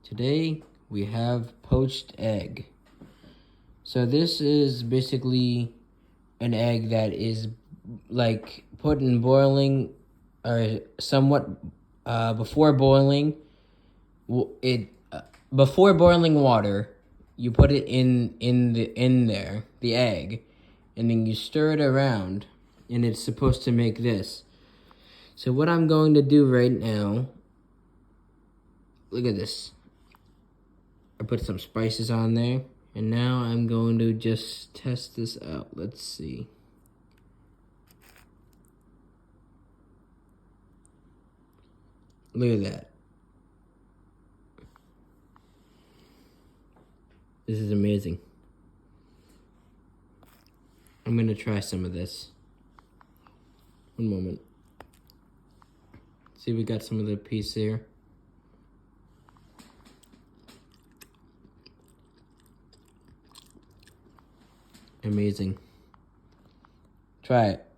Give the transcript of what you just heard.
Today we have poached egg. So this is basically an egg that is like put in boiling or somewhat before boiling. Before boiling water, you put it in there, the egg, and then you stir it around, and it's supposed to make this. So what I'm going to do right now, look at this. I put some spices on there, and now I'm going to just test this out. Let's see. Look at that. This is amazing. I'm gonna try some of this. One moment. See, we got some of the piece here. Amazing. Try it.